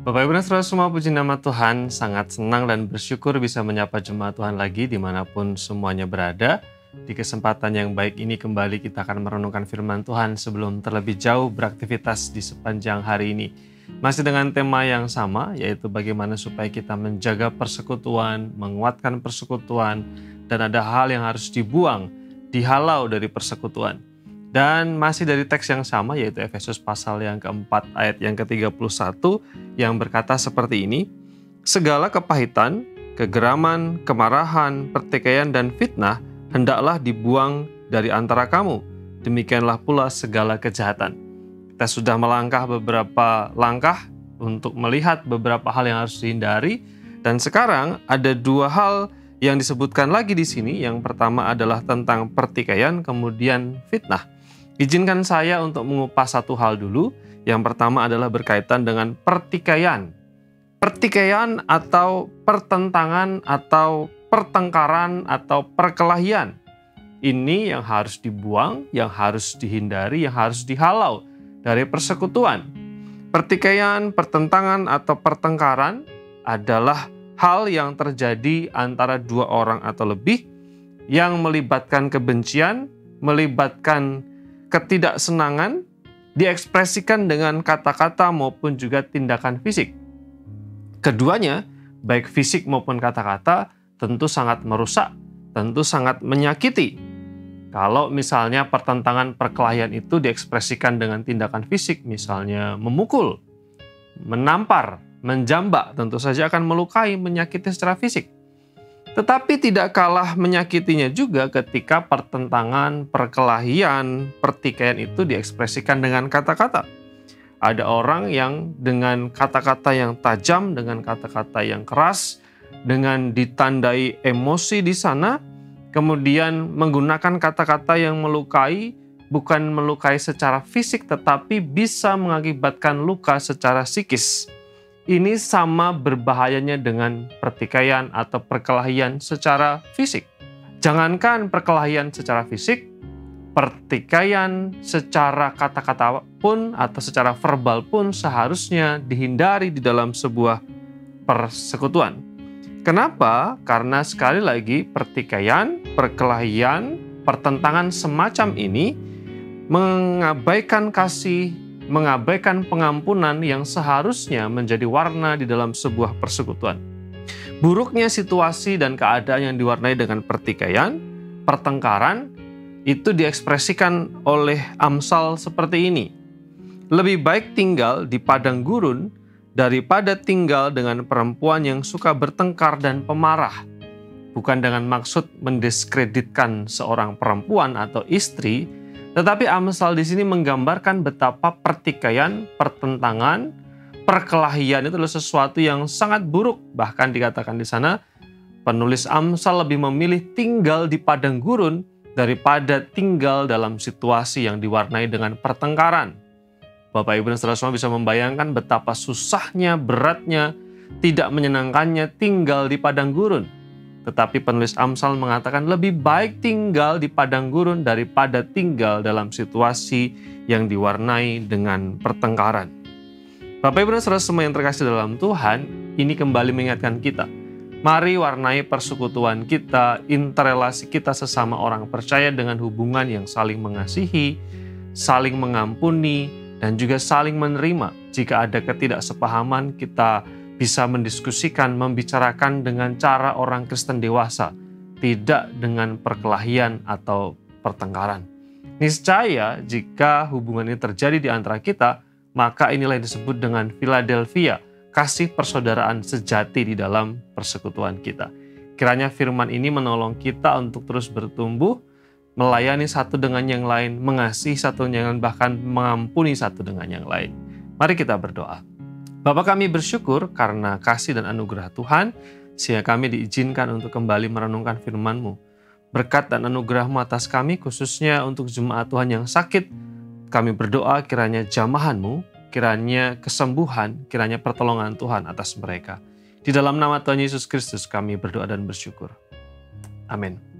Bapak Ibu dan Saudara semua, puji nama Tuhan, sangat senang dan bersyukur bisa menyapa jemaat Tuhan lagi dimanapun semuanya berada. Di kesempatan yang baik ini kembali kita akan merenungkan firman Tuhan sebelum terlebih jauh beraktivitas di sepanjang hari ini. Masih dengan tema yang sama, yaitu bagaimana supaya kita menjaga persekutuan, menguatkan persekutuan, dan ada hal yang harus dibuang, dihalau dari persekutuan. Dan masih dari teks yang sama, yaitu Efesus pasal yang keempat ayat yang ke-31 yang berkata seperti ini, segala kepahitan, kegeraman, kemarahan, pertikaian, dan fitnah hendaklah dibuang dari antara kamu. Demikianlah pula segala kejahatan. Kita sudah melangkah beberapa langkah untuk melihat beberapa hal yang harus dihindari, dan sekarang ada dua hal yang disebutkan lagi di sini. Yang pertama adalah tentang pertikaian, kemudian fitnah. Izinkan saya untuk mengupas satu hal dulu. Yang pertama adalah berkaitan dengan pertikaian. Pertikaian atau pertentangan atau pertengkaran atau perkelahian. Ini yang harus dibuang, yang harus dihindari, yang harus dihalau dari persekutuan. Pertikaian, pertentangan atau pertengkaran adalah hal yang terjadi antara dua orang atau lebih yang melibatkan kebencian, melibatkan ketidaksenangan, diekspresikan dengan kata-kata maupun juga tindakan fisik. Keduanya, baik fisik maupun kata-kata, tentu sangat merusak, tentu sangat menyakiti. Kalau misalnya pertentangan perkelahian itu diekspresikan dengan tindakan fisik, misalnya memukul, menampar, menjambak, tentu saja akan melukai, menyakiti secara fisik. Tetapi tidak kalah menyakitinya juga ketika pertentangan, perkelahian, pertikaian itu diekspresikan dengan kata-kata. Ada orang yang dengan kata-kata yang tajam, dengan kata-kata yang keras, dengan ditandai emosi di sana, kemudian menggunakan kata-kata yang melukai, bukan melukai secara fisik, tetapi bisa mengakibatkan luka secara psikis. Ini sama berbahayanya dengan pertikaian atau perkelahian secara fisik. Jangankan perkelahian secara fisik, pertikaian secara kata-kata pun atau secara verbal pun seharusnya dihindari di dalam sebuah persekutuan. Kenapa? Karena sekali lagi pertikaian, perkelahian, pertentangan semacam ini mengabaikan kasih, mengabaikan pengampunan yang seharusnya menjadi warna di dalam sebuah persekutuan. Buruknya situasi dan keadaan yang diwarnai dengan pertikaian, pertengkaran, itu diekspresikan oleh Amsal seperti ini. Lebih baik tinggal di padang gurun daripada tinggal dengan perempuan yang suka bertengkar dan pemarah. Bukan dengan maksud mendiskreditkan seorang perempuan atau istri, tetapi Amsal di sini menggambarkan betapa pertikaian, pertentangan, perkelahian itu adalah sesuatu yang sangat buruk. Bahkan dikatakan di sana, penulis Amsal lebih memilih tinggal di padang gurun daripada tinggal dalam situasi yang diwarnai dengan pertengkaran. Bapak, Ibu, dan Saudara semua bisa membayangkan betapa susahnya, beratnya, tidak menyenangkannya tinggal di padang gurun. Tetapi penulis Amsal mengatakan lebih baik tinggal di padang gurun daripada tinggal dalam situasi yang diwarnai dengan pertengkaran. Bapak, Ibu, dan Saudara semua yang terkasih dalam Tuhan, ini kembali mengingatkan kita. Mari warnai persekutuan kita, interrelasi kita sesama orang percaya dengan hubungan yang saling mengasihi, saling mengampuni, dan juga saling menerima. Jika ada ketidaksepahaman, kita bisa mendiskusikan, membicarakan dengan cara orang Kristen dewasa, tidak dengan perkelahian atau pertengkaran. Niscaya jika hubungan ini terjadi di antara kita, maka inilah yang disebut dengan Philadelphia, kasih persaudaraan sejati di dalam persekutuan kita. Kiranya firman ini menolong kita untuk terus bertumbuh, melayani satu dengan yang lain, mengasihi satu dengan yang lain, bahkan mengampuni satu dengan yang lain. Mari kita berdoa. Bapa, kami bersyukur karena kasih dan anugerah Tuhan, sehingga kami diizinkan untuk kembali merenungkan firman-Mu. Berkat dan anugerah-Mu atas kami, khususnya untuk jemaat Tuhan yang sakit, kami berdoa kiranya jamahan-Mu, kiranya kesembuhan, kiranya pertolongan Tuhan atas mereka. Di dalam nama Tuhan Yesus Kristus kami berdoa dan bersyukur. Amin.